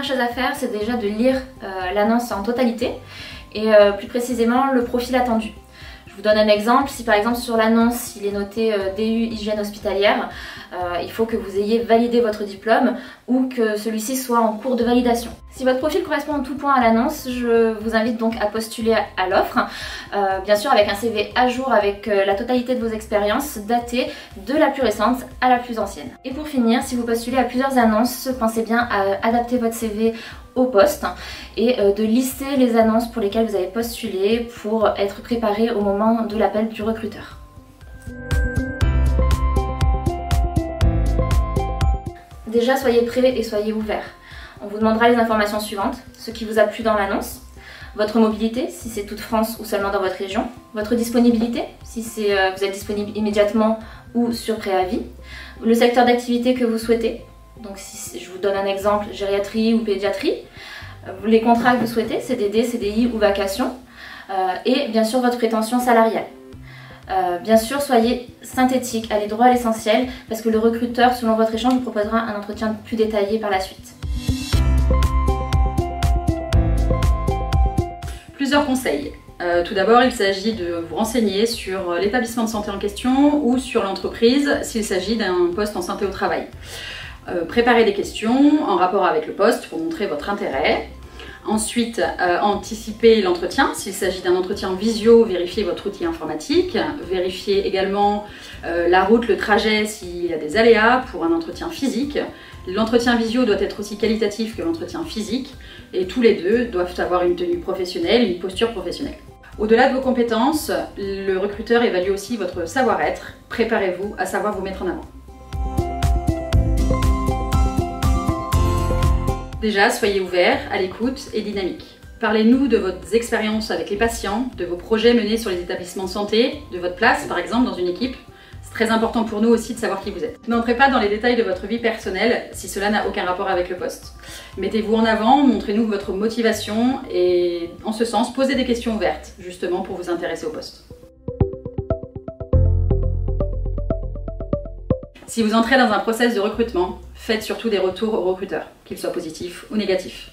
première chose à faire, c'est déjà de lire l'annonce en totalité et plus précisément le profil attendu. Je vous donne un exemple, si par exemple sur l'annonce il est noté DU hygiène hospitalière, il faut que vous ayez validé votre diplôme ou que celui-ci soit en cours de validation. Si votre profil correspond en tout point à l'annonce, je vous invite donc à postuler à l'offre, bien sûr avec un CV à jour avec la totalité de vos expériences datées de la plus récente à la plus ancienne. Et pour finir, si vous postulez à plusieurs annonces, pensez bien à adapter votre CV au poste et de lister les annonces pour lesquelles vous avez postulé pour être préparé au moment de l'appel du recruteur. Déjà, soyez prêts et soyez ouverts. On vous demandera les informations suivantes, ce qui vous a plu dans l'annonce, votre mobilité, si c'est toute France ou seulement dans votre région, votre disponibilité, si vous êtes disponible immédiatement ou sur préavis, le secteur d'activité que vous souhaitez, donc si je vous donne un exemple, gériatrie ou pédiatrie, les contrats que vous souhaitez, CDD, CDI ou vacations, et bien sûr votre prétention salariale. Bien sûr, soyez synthétique, allez droit à l'essentiel, parce que le recruteur, selon votre échange, vous proposera un entretien plus détaillé par la suite. Plusieurs conseils. Tout d'abord, il s'agit de vous renseigner sur l'établissement de santé en question ou sur l'entreprise s'il s'agit d'un poste en santé au travail. Préparez des questions en rapport avec le poste pour montrer votre intérêt. Ensuite, anticipez l'entretien. S'il s'agit d'un entretien visio, vérifiez votre outil informatique. Vérifiez également la route, le trajet s'il y a des aléas pour un entretien physique. L'entretien visio doit être aussi qualitatif que l'entretien physique et tous les deux doivent avoir une tenue professionnelle, une posture professionnelle. Au-delà de vos compétences, le recruteur évalue aussi votre savoir-être. Préparez-vous à savoir vous mettre en avant. Déjà, soyez ouverts, à l'écoute et dynamique. Parlez-nous de vos expériences avec les patients, de vos projets menés sur les établissements de santé, de votre place par exemple dans une équipe. C'est très important pour nous aussi de savoir qui vous êtes. N'entrez pas dans les détails de votre vie personnelle si cela n'a aucun rapport avec le poste. Mettez-vous en avant, montrez-nous votre motivation et en ce sens, posez des questions ouvertes justement pour vous intéresser au poste. Si vous entrez dans un process de recrutement, faites surtout des retours aux recruteurs, qu'ils soient positifs ou négatifs.